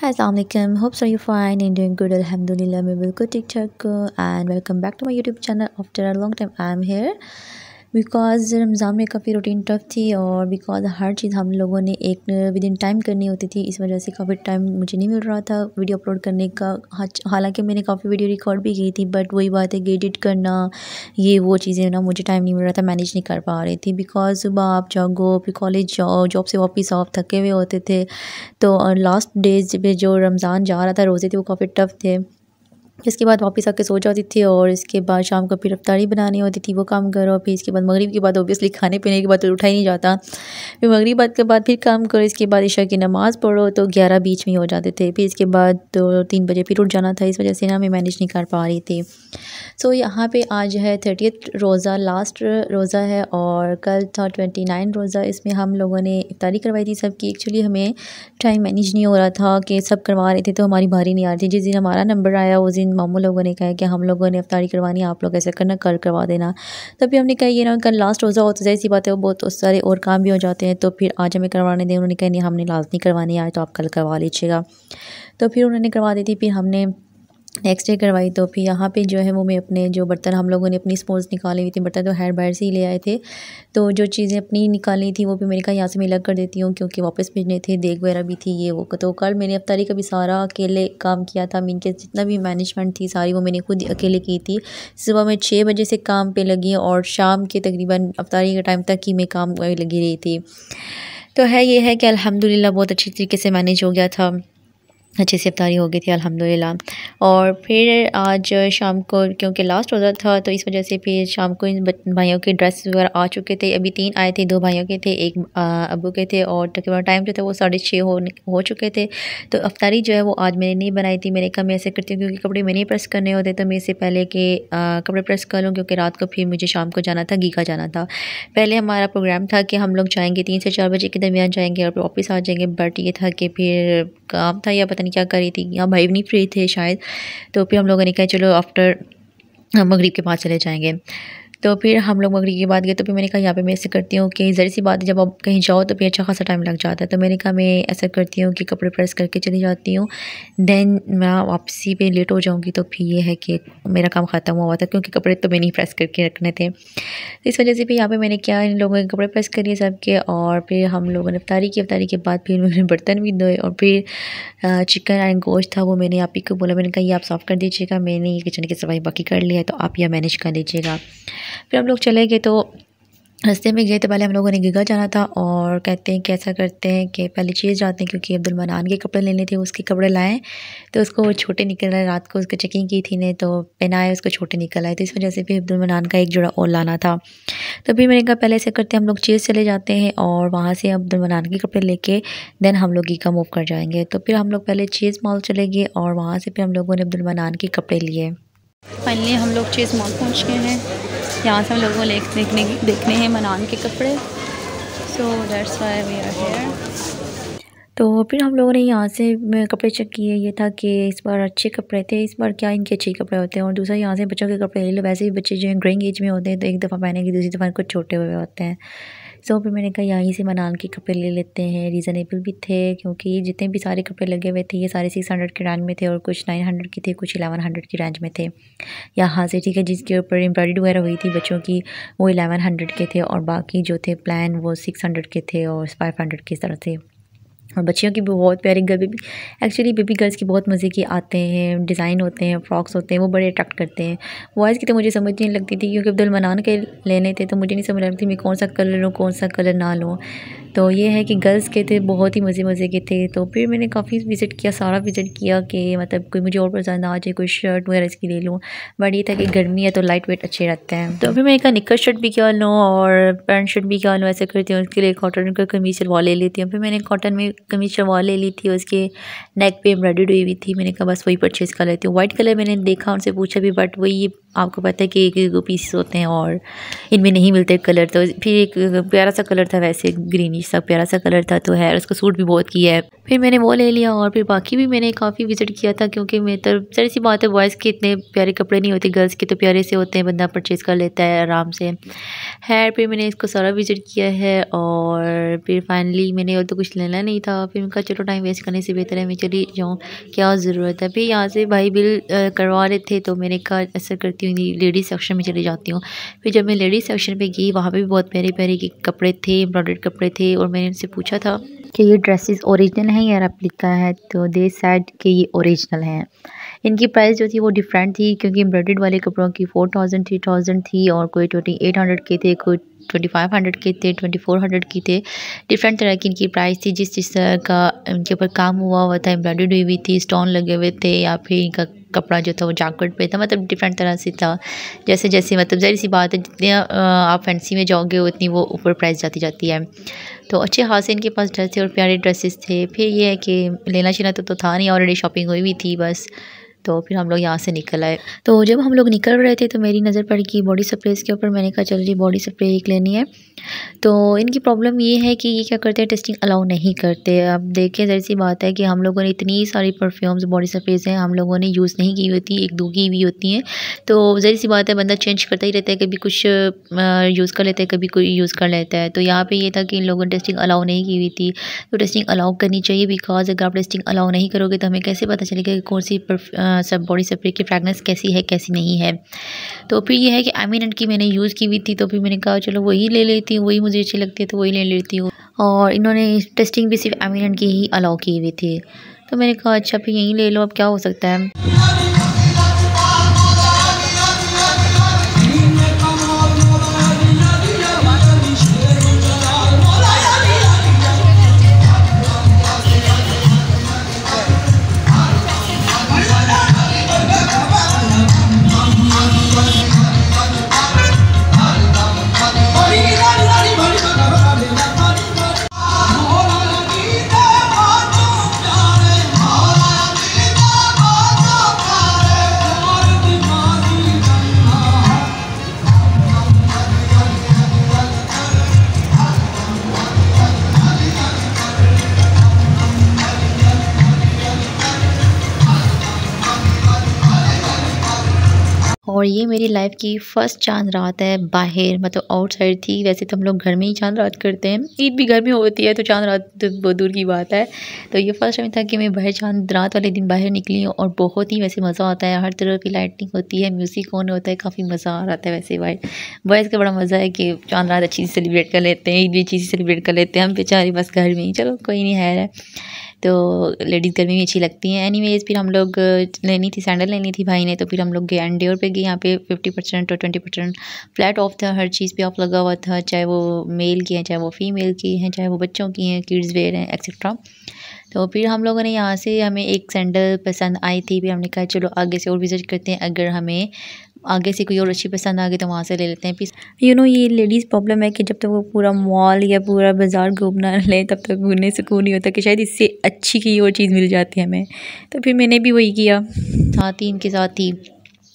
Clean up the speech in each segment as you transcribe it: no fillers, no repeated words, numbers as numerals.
Hi, Assalamualaikum. Hope so you're fine and doing good. Alhamdulillah, मैं बिल्कुल ठीक ठाक and welcome back to my YouTube channel. After a long time, I'm here because Ramzan में काफ़ी routine tough थी और because हर चीज़ हम लोगों ने एक विद इन टाइम करनी होती थी। इस वजह से काफ़ी टाइम मुझे नहीं मिल रहा था वीडियो अपलोड करने का। हालांकि मैंने काफ़ी वीडियो रिकॉर्ड भी की थी, बट वही बात है कि एडिट करना ये वो चीज़ें ना मुझे टाइम नहीं मिल रहा था, मैनेज नहीं कर पा रही थी। बिकॉज सुबह आप जागो, फिर कॉलेज जाओ, जॉब से वापस आओ, थके हुए होते थे। तो लास्ट डेज पे जो रमज़ान जा रहा था, रोज़े थे वो काफ़ी टफ थे। इसके बाद वापस आके सो जाती थी और इसके बाद शाम को फिर इफ्तारी बनानी होती थी, वो काम करो। फिर इसके बाद मगरिब के बाद ऑब्वियसली खाने पीने के बाद तो उठा ही नहीं जाता। फिर मगरिब बाद के बाद फिर काम करो, इसके बाद इशा की नमाज़ पढ़ो तो 11 बीच में हो जाते थे। फिर इसके बाद तो 3 बजे फिर उठ जाना था। इस वजह से ना मैं मैनेज नहीं कर पा रही थी। सो यहाँ पे आज है 30th रोज़ा, लास्ट रोज़ा है और कल था 29 रोज़ा। इसमें हम लोगों ने इफ्तारी करवाई थी सबकी। एक्चुअली हमें टाइम मैनेज नहीं हो रहा था कि सब करवा रहे थे तो हमारी बारी नहीं आ रही थी। जिस दिन हमारा नंबर आया उस दिन मामू लोगों ने कहा कि हम लोगों ने इफ्तारी करवानी है, आप लोग ऐसा करना, कल करवा देना। तभी हमने कहा ये ना कल लास्ट रोज़ा हो तो ज़ाहिर सी बात है वो बहुत सारे और काम भी हो जाते हैं, तो फिर आज हमें करवाने दें। उन्होंने कहा नहीं, हमने लाजमी करवानी है, तो आप कल करवा लीजिएगा। तो फिर उन्होंने करवा दी थी। फिर हमने नेक्स्ट डे करवाई। तो फिर यहाँ पे जो है वो मैं अपने जो बर्तन हम लोगों ने अपनी स्पून्स निकाली हुई थी, बर्तन तो हेयर बाहर से ही ले आए थे, तो जो चीज़ें अपनी निकाली थी वो भी मैंने कहा यहाँ से मैं अलग कर देती हूँ क्योंकि वापस भेजने थे। देग वगैरह भी थी ये वो। तो कल मैंने इफ्तारी का भी सारा अकेले काम किया था। मीन के जितना भी मैनेजमेंट थी सारी वो मैंने खुद अकेले की थी। सुबह मैं 6 बजे से काम पे लगी और शाम के तकरीबन इफ्तारी के टाइम तक ही मैं काम लगी रही थी। तो है ये है कि अल्हम्दुलिल्लाह बहुत अच्छी तरीके से मैनेज हो गया था, अच्छी सी इफ्तारी हो गई थी अल्हम्दुलिल्लाह। और फिर आज शाम को क्योंकि लास्ट रोज़ा था तो इस वजह से फिर शाम को इन भाइयों के ड्रेस वगैरह आ चुके थे। अभी 3 आए थे, 2 भाइयों के थे, 1 अब्बू के थे और तकरीबन टाइम जो था वो 6:30 हो चुके थे। तो इफ्तारी जो है वो आज मैंने नहीं बनाई थी। मैंने कहा मैं ऐसे करती हूँ क्योंकि कपड़े मैंने प्रेस करने होते तो मैं इससे पहले के कपड़े प्रेस कर लूँ क्योंकि रात को फिर मुझे शाम को जाना था, गीगा जाना था। पहले हमारा प्रोग्राम था कि हम लोग जाएँगे 3 से 4 बजे के दरमियान जाएँगे और वापस आ जाएँगे, बट ये था कि फिर काम था या पता नहीं क्या कर रही थी, यहाँ भाई भी नहीं फ्री थे शायद। तो फिर हम लोगों ने कहा चलो आफ्टर मगरिब के बाद चले जाएंगे। तो फिर हम लोग मगरिब के बाद गए। तो फिर मैंने कहा यहाँ पे मैं ऐसे करती हूँ कि ज़रा सी बात है जब आप कहीं जाओ तो फिर अच्छा खासा टाइम लग जाता है। तो मैंने कहा मैं ऐसा करती हूँ कि कपड़े प्रेस करके चली जाती हूँ, देन मैं वापसी पे लेट हो जाऊँगी तो फिर ये है कि मेरा काम ख़त्म हुआ था क्योंकि कपड़े तो मैंने ही प्रेस करके रखने थे। तो इस वजह से फिर यहाँ पे मैंने क्या इन लोगों के कपड़े प्रेस करिए सबके और फिर हम लोगों ने इफ्तारी की। इफ्तारी के बाद फिर मैंने बर्तन भी धोए और फिर चिकन एंड गोश्त था वो मैंने आप ही को बोला, मैंने कहा ये आप साफ़ कर दीजिएगा, मैंने ये किचन की सफाई बाकी कर लिया है तो आप यह मैनेज कर लीजिएगा। फिर हम लोग चले गए। तो रास्ते में गए तो पहले हम लोगों ने गीगा जाना था और कहते हैं कि ऐसा करते हैं कि पहले चीज़ जाते हैं क्योंकि अब्दुल मनान के कपड़े लेने थे, उसके कपड़े लाए तो उसको वो छोटे निकल रहे। रात को उसको चेकिंग की थी ने तो पहनाए, उसको छोटे निकल आए, तो इस वजह से फिर अब्दुल मनान का एक जोड़ा और लाना था। तो फिर मैंने कहा पहले ऐसे करते हैं हम लोग चीज़ चले जाते हैं और वहाँ से अब्दुल मनान के कपड़े लेके देन हम लोग गीगा मूव कर जाएंगे। तो फिर हम लोग पहले चीज़ मॉल चले गए और वहाँ से फिर हम लोगों ने अब्दुल मनान के कपड़े लिए। फाइनली हम लोग चीज़ मॉल पहुँच गए हैं। यहाँ से हम लोगों को देखने हैं मनान के कपड़े। So that's why we are here. तो फिर हम लोगों ने यहाँ से कपड़े चेक किए। ये था कि इस बार अच्छे कपड़े थे, इस बार क्या इनके अच्छे कपड़े होते हैं। और दूसरा यहाँ से बच्चों के कपड़े ले लो, वैसे भी बच्चे जो हैं ग्रोइंग एज में होते हैं तो एक दफ़ा पहनेंगे दूसरी दफ़ा कुछ छोटे हुए होते हैं। सो फिर मैंने कहा यहीं से मनान के कपड़े ले लेते हैं। रीज़नेबल भी थे क्योंकि जितने भी सारे कपड़े लगे हुए थे ये सारे 600 के रेंज में थे और कुछ 900 के थे, कुछ 1100 की रेंज में थे यहाँ से, ठीक है। जिसके ऊपर एम्ब्रॉयडरी वगैरह हुई थी बच्चों की वो 1100 के थे और बाकी जो थे प्लान वो 600 के थे और 500 की तरह थे। और बच्चियों की भी बहुत प्यारी बेबी, एक्चुअली बेबी गर्ल्स की बहुत मज़े की आते हैं, डिज़ाइन होते हैं, फ्रॉक्स होते हैं, वो बड़े अट्रैक्ट करते हैं। बॉयज़ की तो मुझे समझ नहीं लगती थी क्योंकि अब्दुल मनान के लेने थे तो मुझे नहीं समझ लगती मैं कौन सा कलर लूँ कौन सा कलर ना लूँ। तो ये है कि गर्ल्स के थे बहुत ही मज़े के थे। तो फिर मैंने काफ़ी विज़िट किया, सारा विज़िट किया कि मतलब कोई मुझे और पसंद आ जाए, कोई शर्ट वगैरह इसकी ले लूँ, बट ये था कि गर्मी है तो लाइट वेट अच्छे रहते हैं। तो फिर मैंने कहा निकर शर्ट भी क्या लूँ और पैंट शर्ट भी क्या लूँ, ऐसे करती हूँ। उसके लिए कॉटन का कमीज शलवार ले लेती हूँ। फिर मैंने कॉटन में कमीज शलवार ले ली थी, उसके नेक पे एम्ब्रॉयडरी हुई थी। मैंने कहा बस वही परचेज़ कर लेती हूँ। वाइट कलर मैंने देखा, उनसे पूछा भी, बट वही आपको पता है कि एक एक पीसेस होते हैं और इनमें नहीं मिलते कलर। तो फिर एक प्यारा सा कलर था, वैसे ग्रीनिश सा प्यारा सा कलर था, तो है उसको सूट भी बहुत किया है। फिर मैंने वो ले लिया और फिर बाकी भी मैंने काफ़ी विज़िट किया था क्योंकि मैं तो सारी सी बात है बॉयज़ के इतने प्यारे कपड़े नहीं होते, गर्ल्स के तो प्यारे से होते हैं, बंदा परचेज़ कर लेता है आराम से। फिर मैंने इसको सारा विज़िट किया है और फिर फाइनली मैंने और तो कुछ लेना नहीं था था। फिर उनका चलो टाइम वेस्ट करने से बेहतर है मैं चली जाऊँ, क्या ज़रूरत है। फिर यहाँ से भाई बिल करवा रहे थे तो मैंने कहा ऐसा करती हूँ लेडीज़ सेक्शन में चली जाती हूँ। फिर जब मैं लेडीज़ सेक्शन पे गई वहाँ पे भी बहुत प्यारे प्यारे के कपड़े थे, एम्ब्रॉयडर्ड कपड़े थे और मैंने उनसे पूछा था कि ये ड्रेसेस ओरिजिनल हैं या रेप्लिका है, तो दे सेड कि ये ओरिजिनल हैं। इनकी प्राइस जो थी वो डिफरेंट थी क्योंकि एम्ब्रॉयडर्ड वाले कपड़ों की 4000 3000 थी और कोई 2800 के थे, कोई 2500 के थे, 2400 की थे। डिफरेंट तरह की इनकी प्राइस थी। जिस तरह का इनके ऊपर काम हुआ था, एम्ब्रॉयडर्ड हुई हुई थी, स्टोन लगे हुए थे या फिर इनका कपड़ा जो था वो जैकेट पे था, मतलब डिफरेंट तरह से था। जैसे जैसे मतलब ज़ाहिर सी बात है जितने आप फैंसी में जाओगे उतनी वो ऊपर प्राइस जाती जाती है। तो अच्छे खासे इनके पास ड्रेस थे और प्यारे ड्रेसेस थे। फिर ये है कि लेना चाहिए तो था नहीं, ऑलरेडी शॉपिंग हुई हुई थी बस। तो फिर हम लोग यहाँ से निकल आए। तो जब हम लोग निकल रहे थे तो मेरी नज़र पड़ी कि बॉडी स्प्रेस के ऊपर। मैंने कहा चलो जी बॉडी स्प्रे एक लेनी है। तो इनकी प्रॉब्लम ये है कि ये क्या करते हैं, टेस्टिंग अलाउ नहीं करते। अब देखिए ज़ाहिर सी बात है कि हम लोगों ने इतनी सारी परफ्यूम्स बॉडी स्प्रेस हैं हम लोगों ने यूज़ नहीं की होती, एक दो की भी होती हैं। तो ज़ाहिर सी बात है बंदा चेंज करता ही रहता है, कभी कुछ यूज़ कर लेता है कभी कोई यूज़ कर लेता है। तो यहाँ पे ये था कि इन लोगों ने टेस्टिंग अलाउ नहीं की हुई थी। तो टेस्टिंग अलाउ करनी चाहिए बिकॉज अगर आप टेस्टिंग अलाउ नहीं करोगे तो हमें कैसे पता चलेगा कि कौन सी सब बॉडी स्प्रे की फ्रेगनेंस कैसी है कैसी नहीं है। तो फिर ये है कि एमिनेंट की मैंने यूज़ की हुई थी तो फिर मैंने कहा चलो वही ले लेती हूँ, वही मुझे अच्छी लगती है तो वही ले लेती हूँ। और इन्होंने टेस्टिंग भी सिर्फ एमिनेंट की ही अलाउ की हुई थी। तो मैंने कहा अच्छा फिर यही ले लो, अब क्या हो सकता है। और ये मेरी लाइफ की फ़र्स्ट चांद रात है बाहर, मतलब आउटसाइड थी। वैसे तो हम लोग घर में ही चांद रात करते हैं, ईद भी घर में होती है तो चांद रात तो बहुत दूर की बात है। तो ये फर्स्ट टाइम था कि मैं बाहर चांद रात वाले दिन बाहर निकली हूँ और बहुत ही वैसे मज़ा आता है। हर तरह की लाइटिंग होती है, म्यूज़िक ऑन होता है, काफ़ी मज़ा आ रहा है। वैसे बॉयज़ का बड़ा मज़ा है कि चांद रात अच्छी से सेलिब्रेट कर लेते हैं, ईद भी अच्छी से सेलिब्रेट कर लेते हैं। हम बेचारे बस घर में ही, चलो कोई नहीं है। तो लेडीज़ गर्मी में अच्छी लगती हैं। एनीवेज़ फिर हम लोग लेनी थी, सैंडल लेनी थी भाई ने, तो फिर हम लोग गए एंडियोर पे गए। यहाँ पे 50% और 20% फ्लैट ऑफ था, हर चीज़ पे ऑफ लगा हुआ था, चाहे वो मेल की हैं, चाहे वो फीमेल की हैं, चाहे वो बच्चों की हैं, किड्स वेयर हैं एक्सेट्रा। तो फिर हम लोगों ने यहाँ से, हमें एक सैंडल पसंद आई थी, फिर हमने कहा चलो आगे से और विज़िट करते हैं, अगर हमें आगे से कोई और अच्छी पसंद आ गई तो वहाँ से ले लेते हैं। फिर ये लेडीज़ प्रॉब्लम है कि जब तक वो पूरा मॉल या पूरा बाज़ार घूमना ले तब तक घूमने सुकून नहीं होता कि शायद इससे अच्छी की और चीज़ मिल जाती है हमें। तो फिर मैंने भी वही किया। साथ ही इनके साथ ही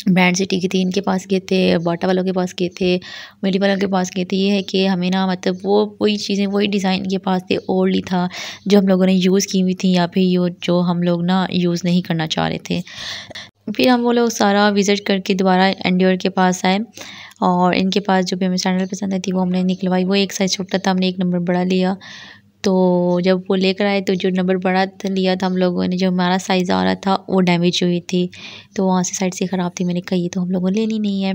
ब्रांड सिटी की थी, इनके पास गए थे, बाटा वालों के पास गए थे, मिली वालों के पास गए थे। ये है कि हमें ना मतलब वो वही चीज़ें वही डिज़ाइन के पास थे, ओल्ड ही था जो हम लोगों ने यूज़ की हुई थी या फिर जो हम लोग ना यूज़ नहीं करना चाह रहे थे। फिर हम वो लोग सारा विज़िट करके दोबारा एंडियोर के पास आए और इनके पास जो भी हमें सैंडल पसंद आई थी वो हमने निकलवाई। वो एक साइज़ छोटा था, हमने एक नंबर बड़ा लिया। तो जब वो लेकर आए तो जो नंबर बड़ा लिया था हम लोगों ने, जो हमारा साइज़ आ रहा था वो डैमेज हुई थी, तो वहाँ से साइड से ख़राब थी। मैंने कहा ये तो हम लोगों ने लेनी नहीं है।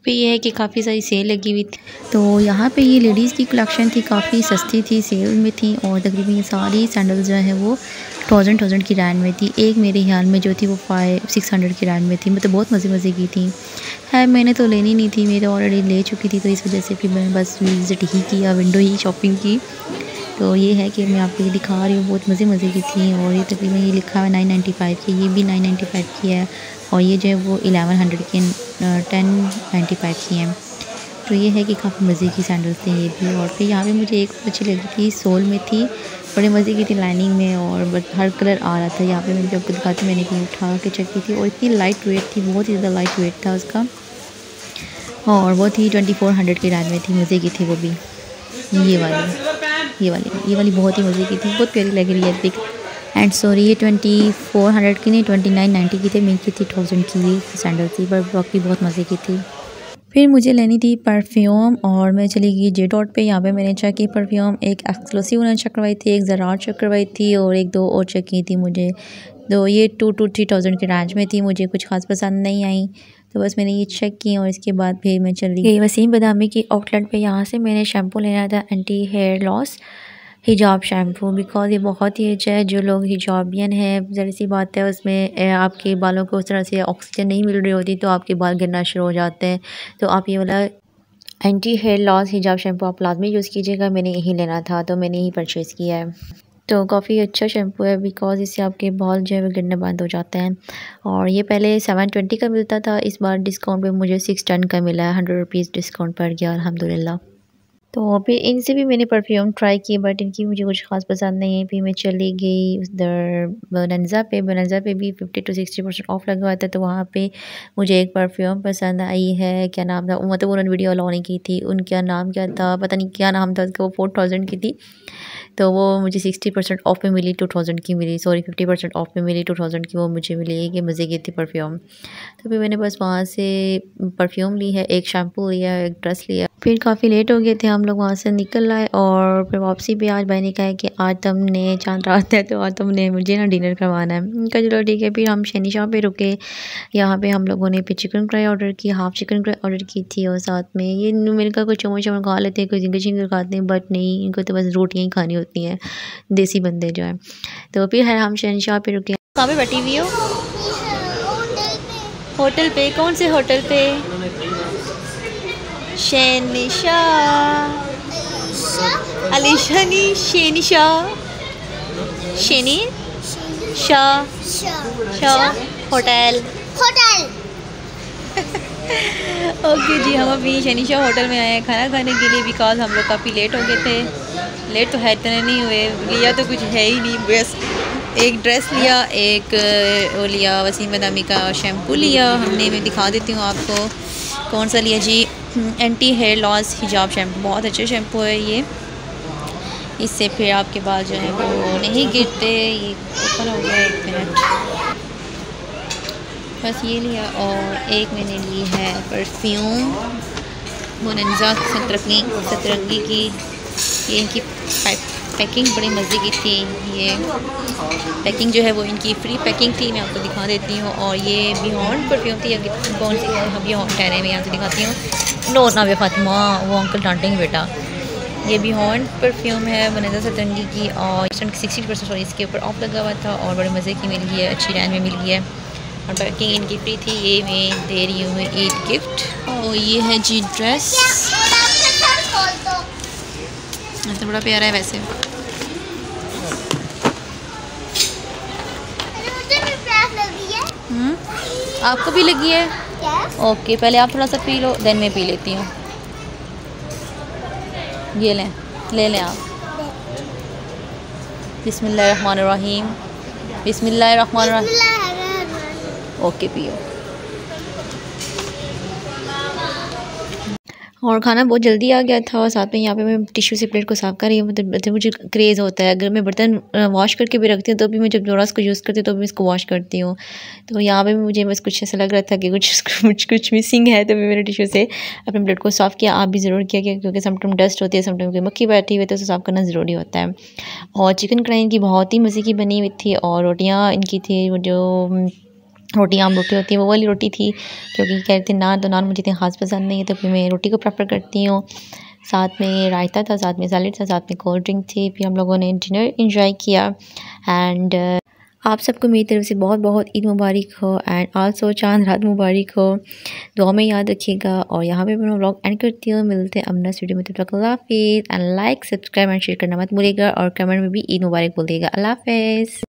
फिर ये है कि काफ़ी सारी सेल लगी हुई थी, तो यहाँ पे ये लेडीज़ की कलेक्शन थी, काफ़ी सस्ती थी, सेल में थी और तकरीबन ये सारी सैंडल्स जो है वो 1000 की रैंड में थी। एक मेरे ख्याल में जो थी वो 600 की रैंड में थी, मतलब बहुत मज़े की थी। है मैंने तो लेनी नहीं थी, मेरे ऑलरेडी ले चुकी थी, तो इस वजह से फिर मैंने बस विज़िट ही किया, विंडो ही शॉपिंग की। तो ये है कि मैं आपको ये दिखा रही हूँ, बहुत मज़े की थी। और ये तकरीबन ये लिखा है 995 की, ये भी 995 की है और ये जो है वो 1100 की 1095 की हैं। तो ये है कि काफ़ी मज़े की सैंडल्स थी ये भी। और फिर यहाँ पे मुझे एक अच्छी लगी थी, सोल में थी, बड़े मज़े की थी, लाइनिंग में और हर कलर आ रहा था। यहाँ पे मैंने आपको दिखाती, मैंने कहीं उठा के चेक की थी और इतनी लाइट वेट थी, बहुत ही ज़्यादा लाइट वेट था उसका और वो थी 2400 की रैंज में थी, मज़े की थी वो भी। ये वाली बहुत ही मज़े की थी, बहुत प्यारी लग रही है पिक। एंड सॉरी ये 2400 की नहीं 2990 की थी, मेरी की थी 1000 की ये सैंडल थी, पर बाकी बहुत मज़े की थी। फिर मुझे लेनी थी परफ्यूम और मैं चली गई जे डॉट पे। यहाँ पे मैंने चेक की परफ्यूम, एक एक्सक्लूसिव उन्होंने चेक करवाई थी, एक ज़रार चेक करवाई थी और एक दो और चेक की थी मुझे। तो ये 2 to 3,000 के रेंज में थी, मुझे कुछ खास पसंद नहीं आई तो बस मैंने ये चेक की और इसके बाद फिर मैं चली गई वसीम बदामी की आउटलेट पे। यहाँ से मैंने शैम्पू लेना था एंटी हेयर लॉस हिजाब शैम्पू, बिकॉज़ ये बहुत ही अच्छा है। जो लोग हिजाबियन है, ज़रा सी बात है उसमें आपके बालों को उस तरह से ऑक्सीजन नहीं मिल रही होती तो आपके बाल गिरना शुरू हो जाते हैं। तो आप ये वाला एंटी हेयर लॉस हिजाब शैम्पू आप लाजमी यूज़ कीजिएगा। मैंने यही लेना था तो मैंने यही परचेज़ किया है। तो काफ़ी अच्छा शैम्पू है बिकॉज़ इससे आपके बाल जो है वो गिरना बंद हो जाते हैं। और ये पहले 720 का मिलता था, इस बार डिस्काउंट पे मुझे 610 का मिला है। 100 रुपीज़ डिस्काउंट पड़ गया अल्हम्दुलिल्लाह। तो फिर इनसे भी मैंने परफ्यूम ट्राई किए बट इनकी मुझे कुछ ख़ास पसंद नहीं है। फिर मैं चली गई उधर बोनांज़ा पे। बोनांज़ा पे भी 50 to 60% ऑफ लगा हुआ था तो वहाँ पे मुझे एक परफ्यूम पसंद आई है। क्या नाम था, मतलब उन्होंने वीडियो अलाउ नहीं की थी, उनका नाम क्या था पता नहीं क्या नाम था उसका, वो 4000 की थी तो वो मुझे 60% ऑफ में मिली, 2000 की मिली, सॉरी 50% ऑफ में मिली, 2000 की वो मुझे मिली। कि मज़े की थी परफ्यूम। तो फिर मैंने बस वहाँ से परफ्यूम ली है, एक शैम्पू लिया, एक ड्रेस लिया। फिर काफ़ी लेट हो गए थे, हम लोग वहाँ से निकल आए और फिर वापसी पे आज भाई ने कहा कि आज तुमने चांद रात है तो आज तुमने मुझे ना डिनर करवाना है। उनका चलो ठीक है। फिर हम शनिशाह पे रुके, यहाँ पे हम लोगों ने फिर चिकन कढ़ाई ऑर्डर की, हाफ़ चिकन कढ़ाई ऑर्डर की थी और साथ में ये मैंने कहा कोई चम्मच चम्मच खा लेते हैं, कोई जिंगर चिंगर खाते हैं बट नहीं, इनको तो बस रोटियाँ ही खानी होती हैं देसी बंदे जो हैं। तो फिर है हम शनिशाह पे रुके। कहाँ पे बैठी हुई हो? होटल पे। कौन से होटल पे? शनिशाह अलीशानी शेनिशाह शेनी शाह शाह होटल। ओके जी, हम अभी शनिशाह होटल में आए हैं खाना खाने के लिए बिकॉज हम लोग काफ़ी लेट हो गए थे। लेट तो है इतने नहीं हुए, लिया तो कुछ है ही नहीं, बस एक ड्रेस लिया, एक वो लिया वसीम बदामी का शैम्पू लिया हमने। मैं दिखा देती हूँ आपको कौन सा लिया जी। एंटी हेयर लॉस हिजाब शैम्पू, बहुत अच्छा शैम्पू है ये। इससे फिर आपके बाल जो हैं वो नहीं गिरते। ये ओपन हो गया, एक मिनट, बस ये लिया। और एक मैंने ली है परफ्यूम बोनांज़ा सतरंगी की। ये इनकी पैकिंग बड़ी मज़े की थी। ये पैकिंग जो है वो इनकी फ्री पैकिंग थी, मैं आपको दिखा देती हूँ। और ये बियॉन्ड परफ्यूम थी, कौन सी है हम बियॉन्ड ठहरे में यहाँ से दिखाती हूँ। नो ना बे फातिमा, वो अंकल डांटेंगे बेटा। ये बियॉन्ड परफ्यूम है बोनांज़ा सतरंगी की और 60% सॉरी इसके ऊपर ऑफ लगा हुआ था और बड़े मज़े की मिल गई है, अच्छी रेंज में मिल गई है और पैकिंग इनकी फ्री थी। ये मैं दे रही हूँ ईद गिफ्ट। और ये है जी ड्रेस, तो बड़ा प्यारा है वैसे। आपको भी लगी है? ओके, पहले आप थोड़ा सा पी लो देन मैं पी लेती हूँ। ये लें, ले लें आप। बिस्मिल्लाहिर्रहमानिर्रहीम, बिस्मिल्लाहिर्रहमानिर्रहीम। ओके पियो। और खाना बहुत जल्दी आ गया था और साथ में यहाँ पे मैं टिश्यू से प्लेट को साफ़ कर रही हूँ। मतलब मुझे क्रेज़ होता है, अगर मैं बर्तन वॉश करके भी रखती हूँ तो भी मैं जब दोबारा इसको यूज़ करती हूँ तो भी इसको वॉश करती हूँ। तो यहाँ पे मुझे बस कुछ ऐसा लग रहा था कि कुछ मिसिंग है तो मैंने टिश्यू से अपने प्लेट को साफ़ किया। आप भी ज़रूर किया क्योंकि समटाइम डस्ट होती है, समटाइम कोई मक्खी बैठी हुई तो उसे साफ़ करना ज़रूरी होता है। और चिकन कढ़ाई इनकी बहुत ही मज़े की बनी हुई थी और रोटियाँ इनकी थी वो जो रोटी आम रोटी होती है वो वाली रोटी थी, क्योंकि कह रहे थे नान, तो नान मुझे इतनी ख़ास पसंद नहीं है तो फिर मैं रोटी को प्रेफर करती हूँ। साथ में रायता था, साथ में सैलेड था, साथ में कोल्ड ड्रिंक थी। फिर हम लोगों ने डिनर एंजॉय किया एंड आप सबको मेरी तरफ से बहुत बहुत ईद मुबारक हो एंड आल्सो चांद रात मुबारक हो। दुआ में याद रखिएगा। और यहाँ पे मैं व्लॉग एंड करती हूँ, मिलते हैं अपना वीडियो में। तब तक अल्लाह हाफिज़ and like subscribe and share करना मत भूलिएगा और कमेंट में भी ईद मुबारक बोलिएगा। अल्लाह हाफिज़।